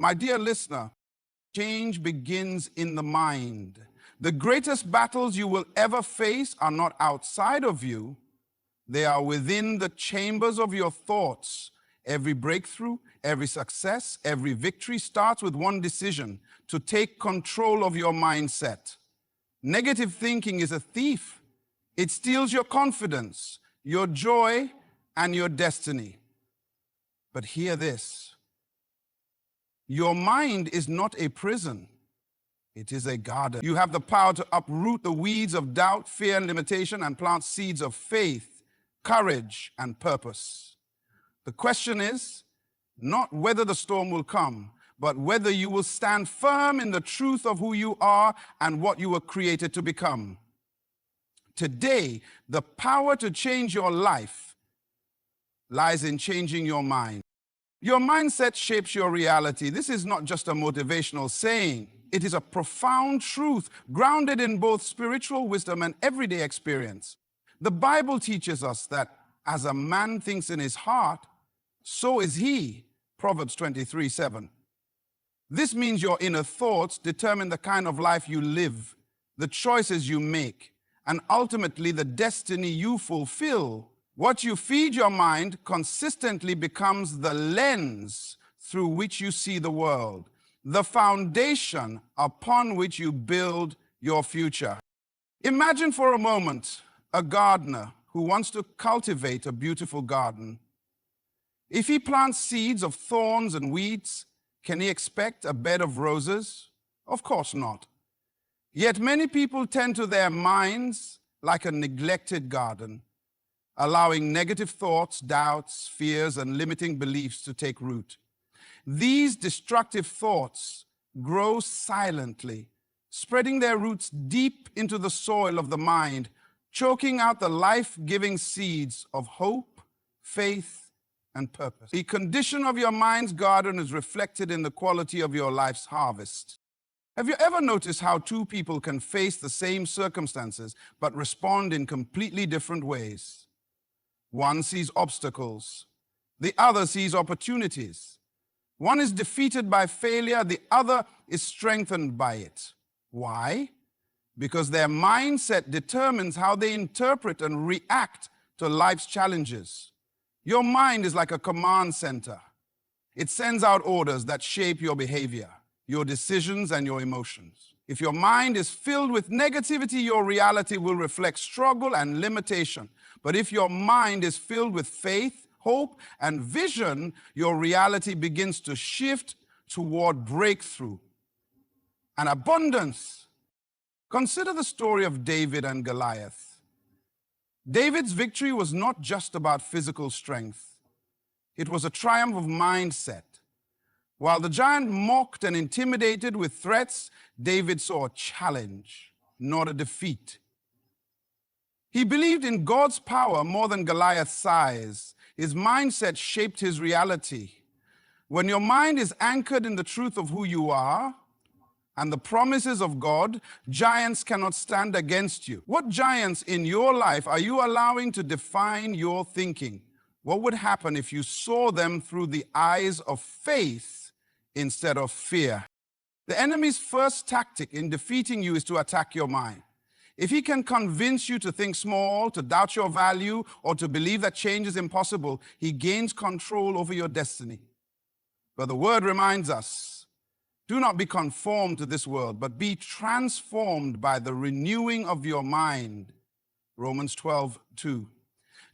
My dear listener, change begins in the mind. The greatest battles you will ever face are not outside of you. They are within the chambers of your thoughts. Every breakthrough, every success, every victory starts with one decision: to take control of your mindset. Negative thinking is a thief. It steals your confidence, your joy, and your destiny. But hear this: your mind is not a prison. It is a garden. You have the power to uproot the weeds of doubt, fear, and limitation and plant seeds of faith, courage, and purpose. The question is not whether the storm will come, but whether you will stand firm in the truth of who you are and what you were created to become. Today, the power to change your life lies in changing your mind. Your mindset shapes your reality. This is not just a motivational saying. It is a profound truth grounded in both spiritual wisdom and everyday experience. The Bible teaches us that as a man thinks in his heart, so is he. Proverbs 23:7. This means your inner thoughts determine the kind of life you live, the choices you make, and ultimately the destiny you fulfill. What you feed your mind consistently becomes the lens through which you see the world, the foundation upon which you build your future. Imagine for a moment a gardener who wants to cultivate a beautiful garden. If he plants seeds of thorns and weeds, can he expect a bed of roses? Of course not. Yet many people tend to their minds like a neglected garden, allowing negative thoughts, doubts, fears, and limiting beliefs to take root. These destructive thoughts grow silently, spreading their roots deep into the soil of the mind, choking out the life-giving seeds of hope, faith, and purpose. The condition of your mind's garden is reflected in the quality of your life's harvest. Have you ever noticed how two people can face the same circumstances but respond in completely different ways? One sees obstacles, the other sees opportunities. One is defeated by failure, the other is strengthened by it. Why? Because their mindset determines how they interpret and react to life's challenges. Your mind is like a command center. It sends out orders that shape your behavior, your decisions, and your emotions. If your mind is filled with negativity, your reality will reflect struggle and limitation. But if your mind is filled with faith, hope, and vision, your reality begins to shift toward breakthrough and abundance. Consider the story of David and Goliath. David's victory was not just about physical strength. It was a triumph of mindset. While the giant mocked and intimidated with threats, David saw a challenge, not a defeat. He believed in God's power more than Goliath's size. His mindset shaped his reality. When your mind is anchored in the truth of who you are and the promises of God, giants cannot stand against you. What giants in your life are you allowing to define your thinking? What would happen if you saw them through the eyes of faith instead of fear? The enemy's first tactic in defeating you is to attack your mind. If he can convince you to think small, to doubt your value, or to believe that change is impossible, he gains control over your destiny. But the word reminds us, do not be conformed to this world, but be transformed by the renewing of your mind. Romans 12:2.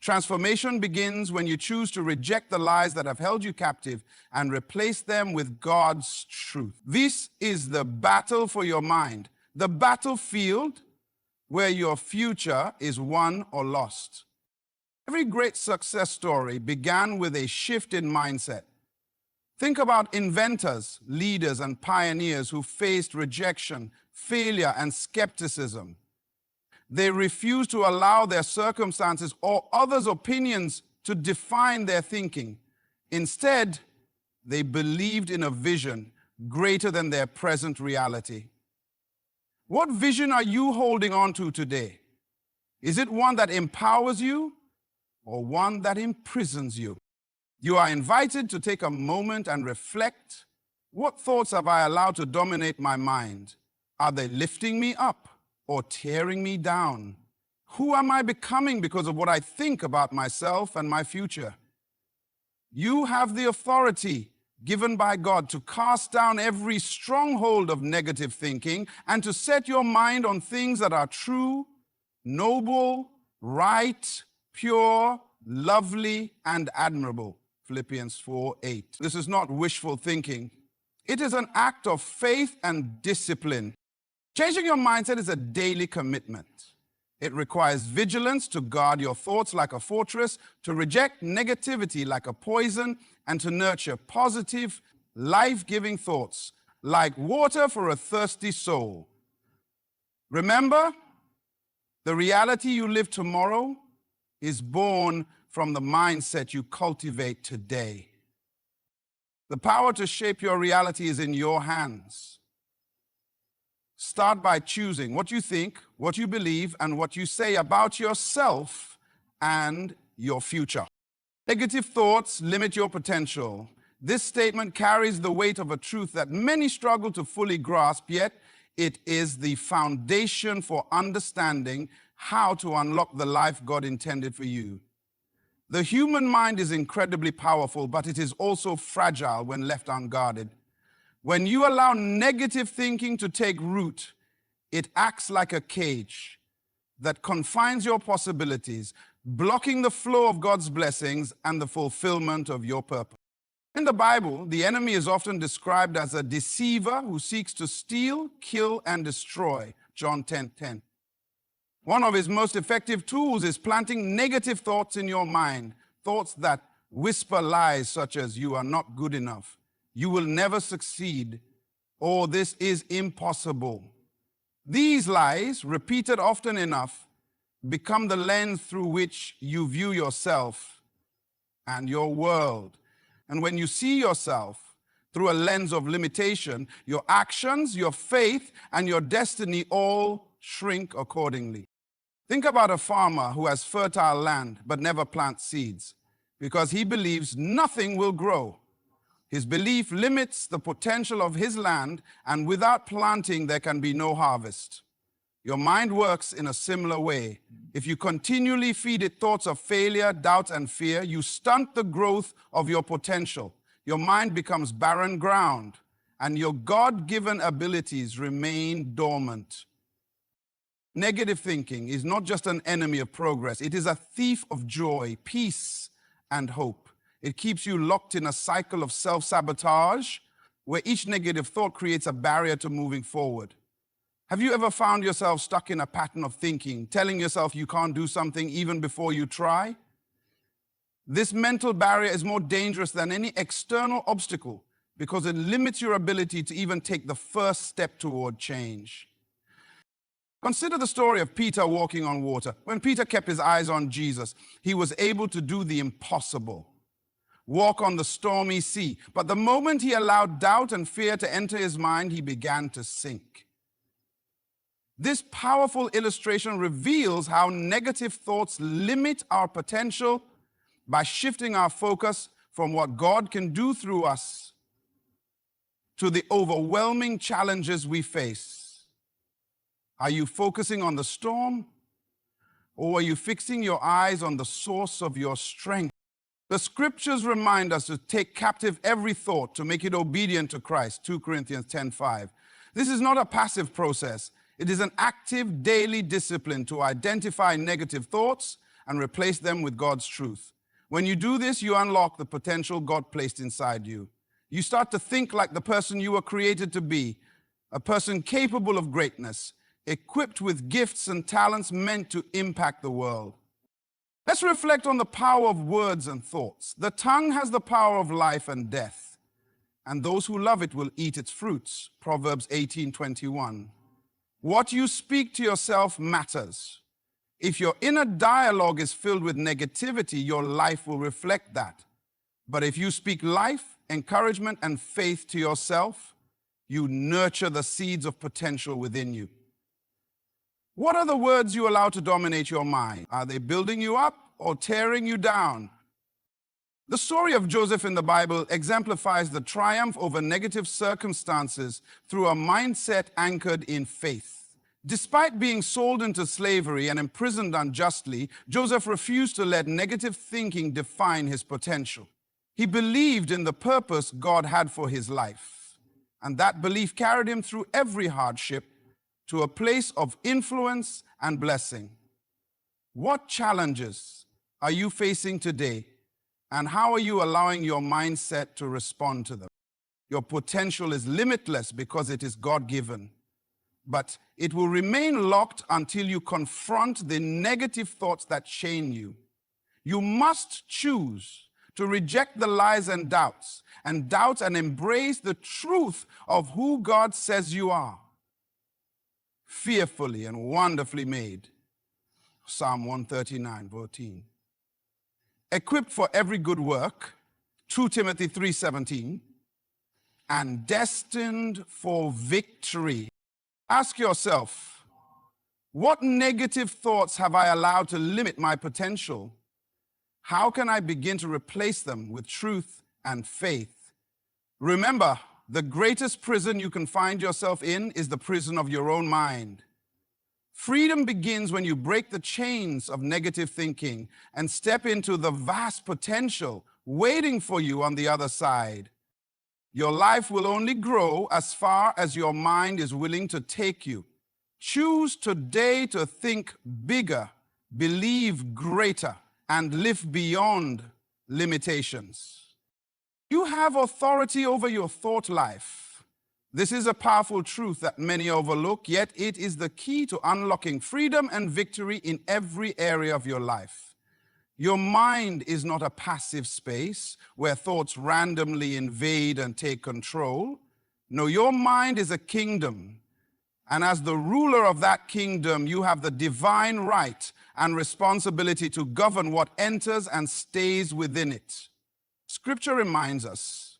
Transformation begins when you choose to reject the lies that have held you captive and replace them with God's truth. This is the battle for your mind, the battlefield where your future is won or lost. Every great success story began with a shift in mindset. Think about inventors, leaders, and pioneers who faced rejection, failure, and skepticism. They refused to allow their circumstances or others' opinions to define their thinking. Instead, they believed in a vision greater than their present reality. What vision are you holding on to today? Is it one that empowers you or one that imprisons you? You are invited to take a moment and reflect What thoughts have I allowed to dominate my mind? Are they lifting me up or tearing me down? Who am I becoming because of what I think about myself and my future? You have the authority given by God to cast down every stronghold of negative thinking and to set your mind on things that are true, noble, right, pure, lovely, and admirable. Philippians 4:8. This is not wishful thinking. It is an act of faith and discipline. Changing your mindset is a daily commitment. It requires vigilance to guard your thoughts like a fortress, to reject negativity like a poison, and to nurture positive, life-giving thoughts like water for a thirsty soul. Remember, the reality you live tomorrow is born from the mindset you cultivate today. The power to shape your reality is in your hands. Start by choosing what you think, what you believe, and what you say about yourself and your future. Negative thoughts limit your potential. This statement carries the weight of a truth that many struggle to fully grasp, yet it is the foundation for understanding how to unlock the life God intended for you. The human mind is incredibly powerful, but it is also fragile when left unguarded. When you allow negative thinking to take root, it acts like a cage that confines your possibilities, blocking the flow of God's blessings and the fulfillment of your purpose. In the Bible, the enemy is often described as a deceiver who seeks to steal, kill, and destroy. John 10:10. One of his most effective tools is planting negative thoughts in your mind, thoughts that whisper lies such as you are not good enough, you will never succeed, or this is impossible. These lies, repeated often enough, become the lens through which you view yourself and your world. And when you see yourself through a lens of limitation, your actions, your faith, and your destiny all shrink accordingly. Think about a farmer who has fertile land but never plants seeds because he believes nothing will grow. His belief limits the potential of his land, and without planting, there can be no harvest. Your mind works in a similar way. If you continually feed it thoughts of failure, doubt, and fear, you stunt the growth of your potential. Your mind becomes barren ground, and your God-given abilities remain dormant. Negative thinking is not just an enemy of progress. It is a thief of joy, peace, and hope. It keeps you locked in a cycle of self-sabotage where each negative thought creates a barrier to moving forward. Have you ever found yourself stuck in a pattern of thinking, telling yourself you can't do something even before you try? This mental barrier is more dangerous than any external obstacle because it limits your ability to even take the first step toward change. Consider the story of Peter walking on water. When Peter kept his eyes on Jesus, he was able to do the impossible, walk on the stormy sea. But the moment he allowed doubt and fear to enter his mind, he began to sink. This powerful illustration reveals how negative thoughts limit our potential by shifting our focus from what God can do through us to the overwhelming challenges we face. Are you focusing on the storm, or are you fixing your eyes on the source of your strength? The scriptures remind us to take captive every thought to make it obedient to Christ, 2 Corinthians 10:5. This is not a passive process. It is an active daily discipline to identify negative thoughts and replace them with God's truth. When you do this, you unlock the potential God placed inside you. You start to think like the person you were created to be, a person capable of greatness, equipped with gifts and talents meant to impact the world. Let's reflect on the power of words and thoughts. The tongue has the power of life and death, and those who love it will eat its fruits. Proverbs 18:21. What you speak to yourself matters. If your inner dialogue is filled with negativity, your life will reflect that. But if you speak life, encouragement, and faith to yourself, you nurture the seeds of potential within you. What are the words you allow to dominate your mind? Are they building you up or tearing you down? The story of Joseph in the Bible exemplifies the triumph over negative circumstances through a mindset anchored in faith. Despite being sold into slavery and imprisoned unjustly, Joseph refused to let negative thinking define his potential. He believed in the purpose God had for his life, and that belief carried him through every hardship to a place of influence and blessing. What challenges are you facing today, and how are you allowing your mindset to respond to them? Your potential is limitless because it is God-given, but it will remain locked until you confront the negative thoughts that chain you. You must choose to reject the lies and doubts and embrace the truth of who God says you are. Fearfully and wonderfully made. Psalm 139:14. Equipped for every good work, 2 Timothy 3:17, and destined for victory. Ask yourself, what negative thoughts have I allowed to limit my potential? How can I begin to replace them with truth and faith? Remember, the greatest prison you can find yourself in is the prison of your own mind. Freedom begins when you break the chains of negative thinking and step into the vast potential waiting for you on the other side. Your life will only grow as far as your mind is willing to take you. Choose today to think bigger, believe greater, and live beyond limitations. You have authority over your thought life. This is a powerful truth that many overlook, yet it is the key to unlocking freedom and victory in every area of your life. Your mind is not a passive space where thoughts randomly invade and take control. No, your mind is a kingdom. And as the ruler of that kingdom, you have the divine right and responsibility to govern what enters and stays within it. Scripture reminds us,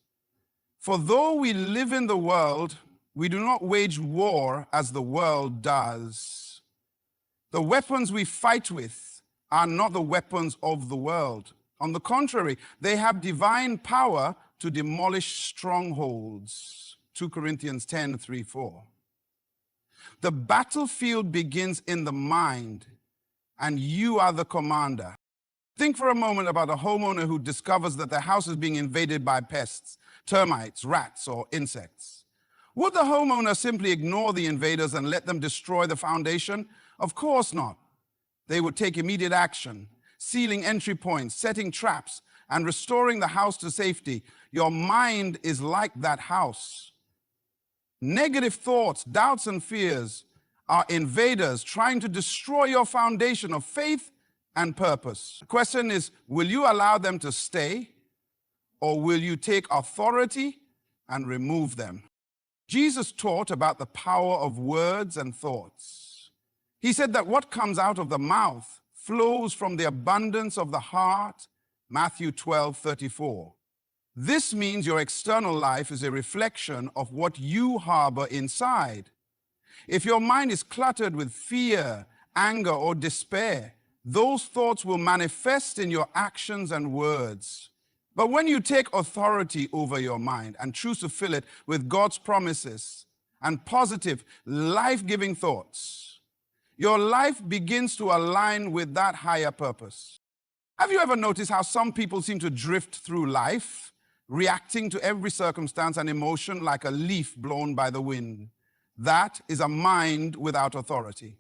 for though we live in the world, we do not wage war as the world does. The weapons we fight with are not the weapons of the world. On the contrary, they have divine power to demolish strongholds. 2 Corinthians 10:3-4. The battlefield begins in the mind, and you are the commander. Think for a moment about a homeowner who discovers that their house is being invaded by pests, termites, rats, or insects. Would the homeowner simply ignore the invaders and let them destroy the foundation? Of course not. They would take immediate action, sealing entry points, setting traps, and restoring the house to safety. Your mind is like that house. Negative thoughts, doubts, and fears are invaders trying to destroy your foundation of faith and purpose. The question is, will you allow them to stay, or will you take authority and remove them? Jesus taught about the power of words and thoughts. He said that what comes out of the mouth flows from the abundance of the heart, Matthew 12:34. This means your external life is a reflection of what you harbor inside. If your mind is cluttered with fear, anger, or despair, those thoughts will manifest in your actions and words. But when you take authority over your mind and choose to fill it with God's promises and positive, life-giving thoughts, your life begins to align with that higher purpose. Have you ever noticed how some people seem to drift through life, reacting to every circumstance and emotion like a leaf blown by the wind? That is a mind without authority.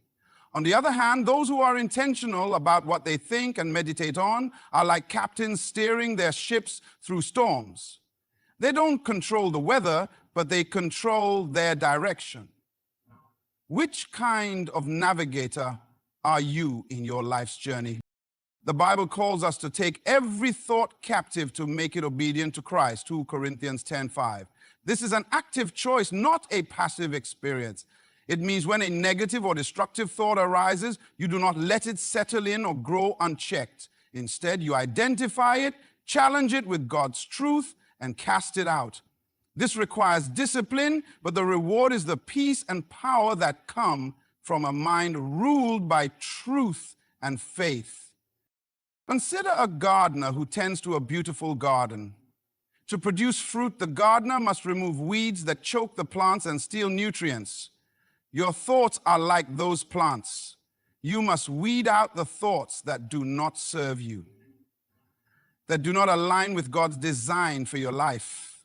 On the other hand, those who are intentional about what they think and meditate on are like captains steering their ships through storms. They don't control the weather, but they control their direction. Which kind of navigator are you in your life's journey? The Bible calls us to take every thought captive to make it obedient to Christ, 2 Corinthians 10:5. This is an active choice, not a passive experience. It means when a negative or destructive thought arises, you do not let it settle in or grow unchecked. Instead, you identify it, challenge it with God's truth, and cast it out. This requires discipline, but the reward is the peace and power that come from a mind ruled by truth and faith. Consider a gardener who tends to a beautiful garden. To produce fruit, the gardener must remove weeds that choke the plants and steal nutrients. Your thoughts are like those plants. You must weed out the thoughts that do not serve you, that do not align with God's design for your life.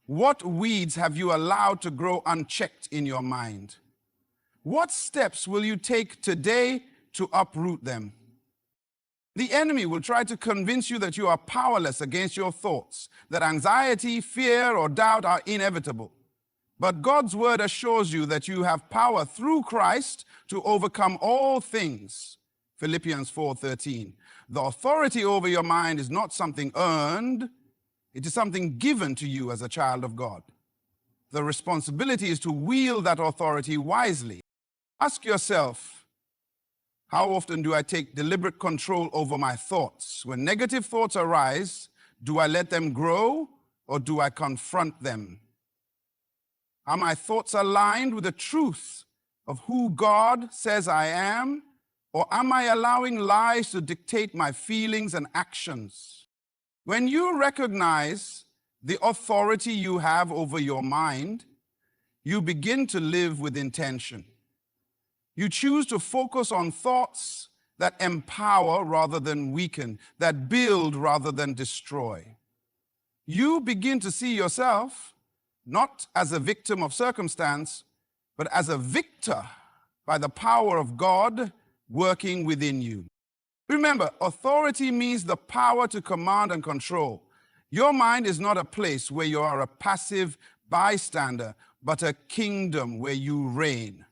What weeds have you allowed to grow unchecked in your mind? What steps will you take today to uproot them? The enemy will try to convince you that you are powerless against your thoughts, that anxiety, fear, or doubt are inevitable. But God's word assures you that you have power through Christ to overcome all things. Philippians 4:13. The authority over your mind is not something earned, it is something given to you as a child of God. The responsibility is to wield that authority wisely. Ask yourself, how often do I take deliberate control over my thoughts? When negative thoughts arise, do I let them grow or do I confront them? Are my thoughts aligned with the truth of who God says I am, or am I allowing lies to dictate my feelings and actions? When you recognize the authority you have over your mind, you begin to live with intention. You choose to focus on thoughts that empower rather than weaken, that build rather than destroy. You begin to see yourself not as a victim of circumstance, but as a victor by the power of God working within you. Remember, authority means the power to command and control. Your mind is not a place where you are a passive bystander, but a kingdom where you reign.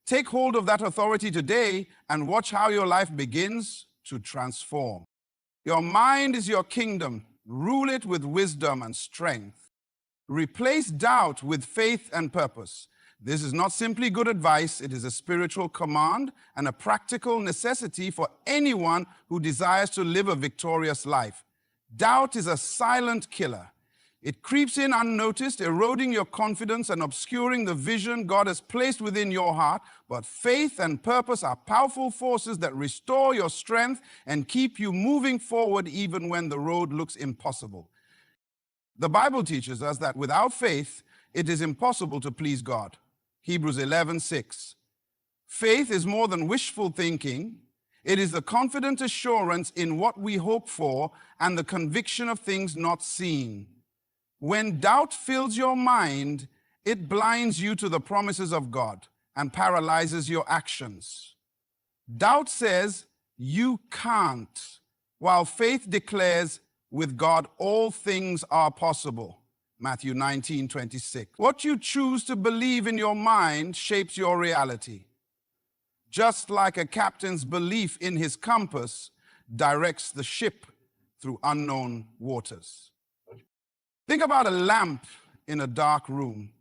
Take hold of that authority today and watch how your life begins to transform. Your mind is your kingdom. Rule it with wisdom and strength. Replace doubt with faith and purpose. This is not simply good advice, it is a spiritual command and a practical necessity for anyone who desires to live a victorious life. Doubt is a silent killer. It creeps in unnoticed, eroding your confidence and obscuring the vision God has placed within your heart. But faith and purpose are powerful forces that restore your strength and keep you moving forward even when the road looks impossible. The Bible teaches us that without faith, it is impossible to please God. Hebrews 11:6. Faith is more than wishful thinking. It is the confident assurance in what we hope for and the conviction of things not seen. When doubt fills your mind, it blinds you to the promises of God and paralyzes your actions. Doubt says you can't, while faith declares with God all things are possible. Matthew 19:26. What you choose to believe in your mind shapes your reality. Just like a captain's belief in his compass directs the ship through unknown waters. Think about a lamp in a dark room.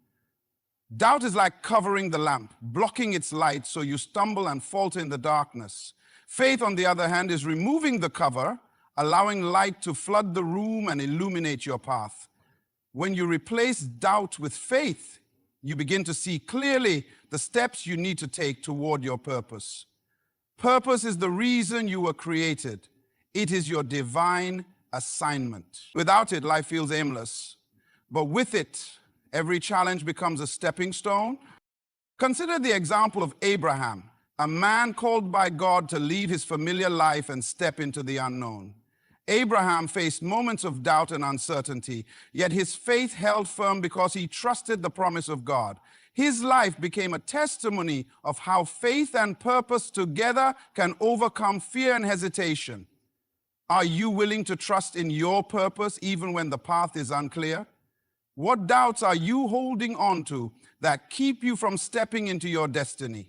Doubt is like covering the lamp, blocking its light so you stumble and falter in the darkness. Faith, on the other hand, is removing the cover, allowing light to flood the room and illuminate your path. When you replace doubt with faith, you begin to see clearly the steps you need to take toward your purpose. Purpose is the reason you were created. It is your divine assignment. Without it, life feels aimless. But with it, every challenge becomes a stepping stone. Consider the example of Abraham, a man called by God to leave his familiar life and step into the unknown. Abraham faced moments of doubt and uncertainty, yet his faith held firm because he trusted the promise of God. His life became a testimony of how faith and purpose together can overcome fear and hesitation. Are you willing to trust in your purpose even when the path is unclear? What doubts are you holding on to that keep you from stepping into your destiny?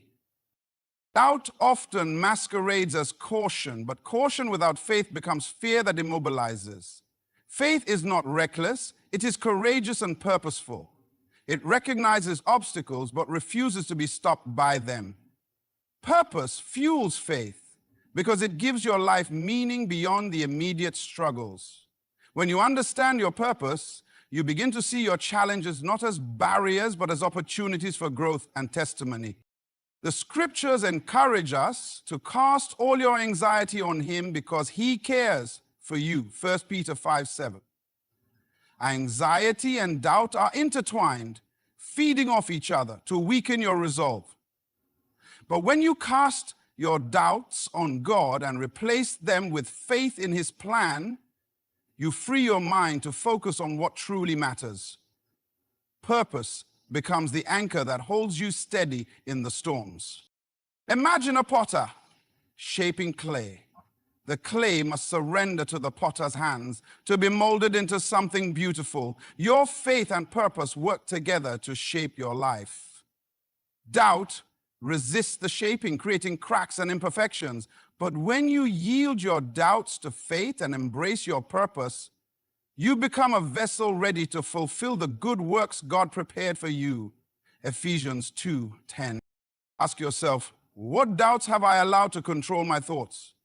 Doubt often masquerades as caution, but caution without faith becomes fear that immobilizes. Faith is not reckless, it is courageous and purposeful. It recognizes obstacles but refuses to be stopped by them. Purpose fuels faith because it gives your life meaning beyond the immediate struggles. When you understand your purpose, you begin to see your challenges not as barriers but as opportunities for growth and testimony. The scriptures encourage us to cast all your anxiety on him because he cares for you. 1 Peter 5:7. Anxiety and doubt are intertwined, feeding off each other to weaken your resolve. But when you cast your doubts on God and replace them with faith in his plan, you free your mind to focus on what truly matters. Purpose becomes the anchor that holds you steady in the storms. Imagine a potter shaping clay. The clay must surrender to the potter's hands to be molded into something beautiful. Your faith and purpose work together to shape your life. Doubt resists the shaping, creating cracks and imperfections. But when you yield your doubts to faith and embrace your purpose, you become a vessel ready to fulfill the good works God prepared for you. Ephesians 2:10. Ask yourself, what doubts have I allowed to control my thoughts?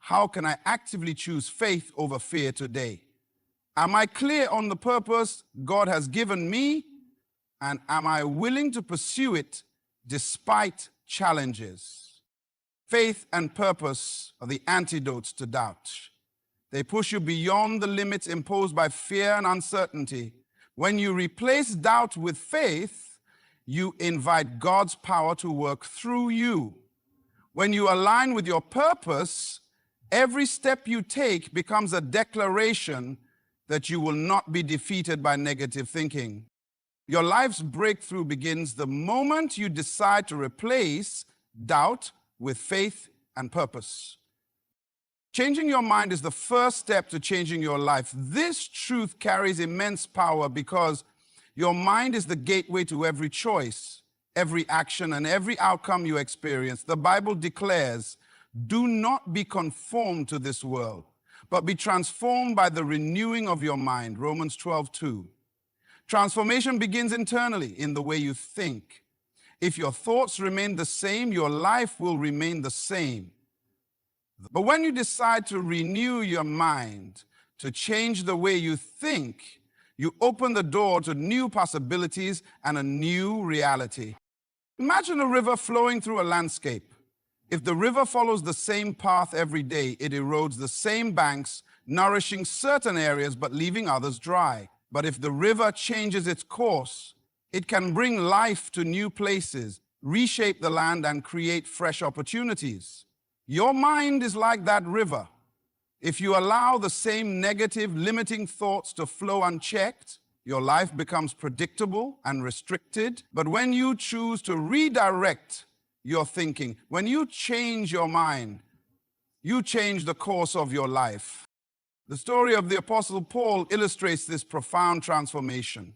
How can I actively choose faith over fear today? Am I clear on the purpose God has given me? And am I willing to pursue it despite challenges? Faith and purpose are the antidotes to doubt. They push you beyond the limits imposed by fear and uncertainty. When you replace doubt with faith, you invite God's power to work through you. When you align with your purpose, every step you take becomes a declaration that you will not be defeated by negative thinking. Your life's breakthrough begins the moment you decide to replace doubt with faith and purpose. Changing your mind is the first step to changing your life. This truth carries immense power because your mind is the gateway to every choice, every action, and every outcome you experience. The Bible declares, do not be conformed to this world, but be transformed by the renewing of your mind. Romans 12:2. Transformation begins internally in the way you think. If your thoughts remain the same, your life will remain the same. But when you decide to renew your mind, to change the way you think, you open the door to new possibilities and a new reality. Imagine a river flowing through a landscape. If the river follows the same path every day, it erodes the same banks, nourishing certain areas but leaving others dry. But if the river changes its course, it can bring life to new places, reshape the land, and create fresh opportunities. Your mind is like that river. If you allow the same negative, limiting thoughts to flow unchecked, your life becomes predictable and restricted. But when you choose to redirect your thinking, when you change your mind, you change the course of your life. The story of the Apostle Paul illustrates this profound transformation.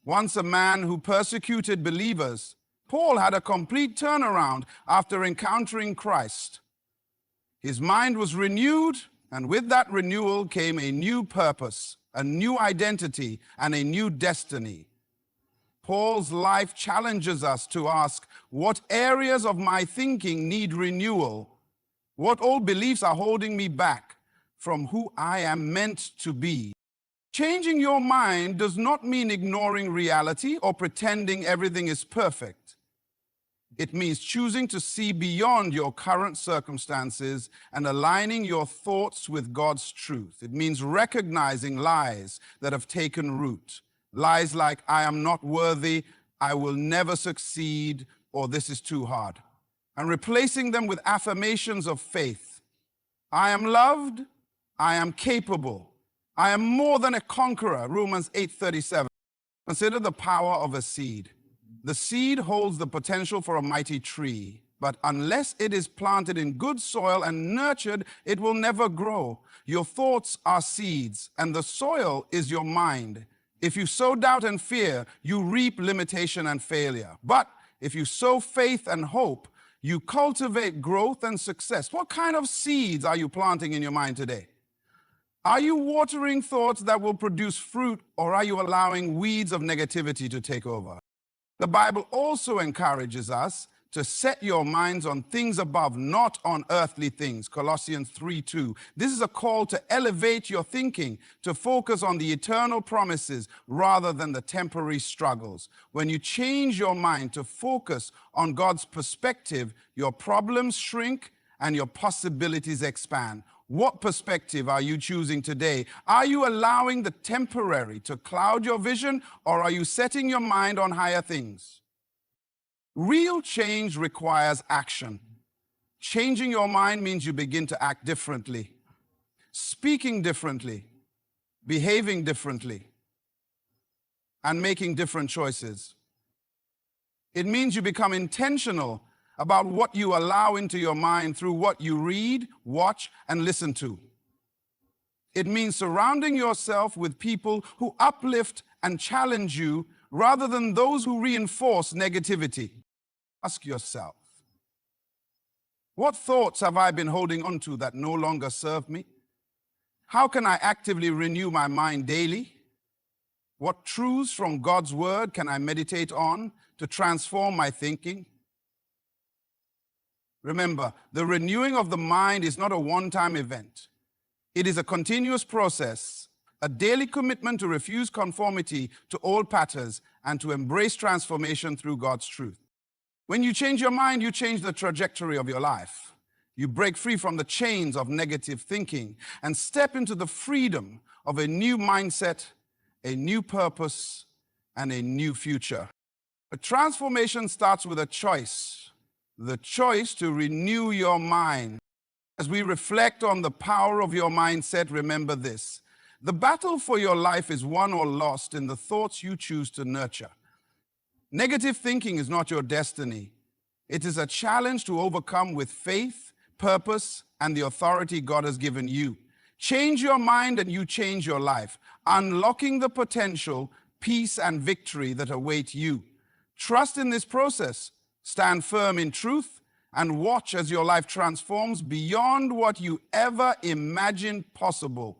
Once a man who persecuted believers, Paul had a complete turnaround after encountering Christ. His mind was renewed, and with that renewal came a new purpose, a new identity, and a new destiny. Paul's life challenges us to ask, what areas of my thinking need renewal? What old beliefs are holding me back from who I am meant to be? Changing your mind does not mean ignoring reality or pretending everything is perfect. It means choosing to see beyond your current circumstances and aligning your thoughts with God's truth. It means recognizing lies that have taken root. Lies like, I am not worthy, I will never succeed, or this is too hard. And replacing them with affirmations of faith. I am loved, I am capable, I am more than a conqueror, Romans 8:37. Consider the power of a seed. The seed holds the potential for a mighty tree, but unless it is planted in good soil and nurtured, it will never grow. Your thoughts are seeds, and the soil is your mind. If you sow doubt and fear, you reap limitation and failure. But if you sow faith and hope, you cultivate growth and success. What kind of seeds are you planting in your mind today? Are you watering thoughts that will produce fruit, or are you allowing weeds of negativity to take over? The Bible also encourages us to set your minds on things above, not on earthly things. Colossians 3:2. This is a call to elevate your thinking, to focus on the eternal promises rather than the temporary struggles. When you change your mind to focus on God's perspective, your problems shrink and your possibilities expand. What perspective are you choosing today? Are you allowing the temporary to cloud your vision, or are you setting your mind on higher things? Real change requires action. Changing your mind means you begin to act differently, speaking differently, behaving differently, and making different choices. It means you become intentional about what you allow into your mind through what you read, watch, and listen to. It means surrounding yourself with people who uplift and challenge you rather than those who reinforce negativity. Ask yourself, what thoughts have I been holding on to that no longer serve me? How can I actively renew my mind daily? What truths from God's word can I meditate on to transform my thinking? Remember, the renewing of the mind is not a one-time event. It is a continuous process, a daily commitment to refuse conformity to old patterns and to embrace transformation through God's truth. When you change your mind, you change the trajectory of your life. You break free from the chains of negative thinking and step into the freedom of a new mindset, a new purpose, and a new future. A transformation starts with a choice, the choice to renew your mind. As we reflect on the power of your mindset, remember this: the battle for your life is won or lost in the thoughts you choose to nurture. Negative thinking is not your destiny. It is a challenge to overcome with faith, purpose, and the authority God has given you. Change your mind and you change your life, unlocking the potential, peace, and victory that await you. Trust in this process, stand firm in truth, and watch as your life transforms beyond what you ever imagined possible.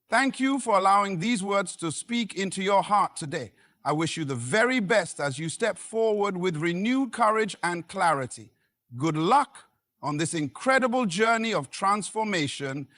Thank you for allowing these words to speak into your heart today. I wish you the very best as you step forward with renewed courage and clarity. Good luck on this incredible journey of transformation.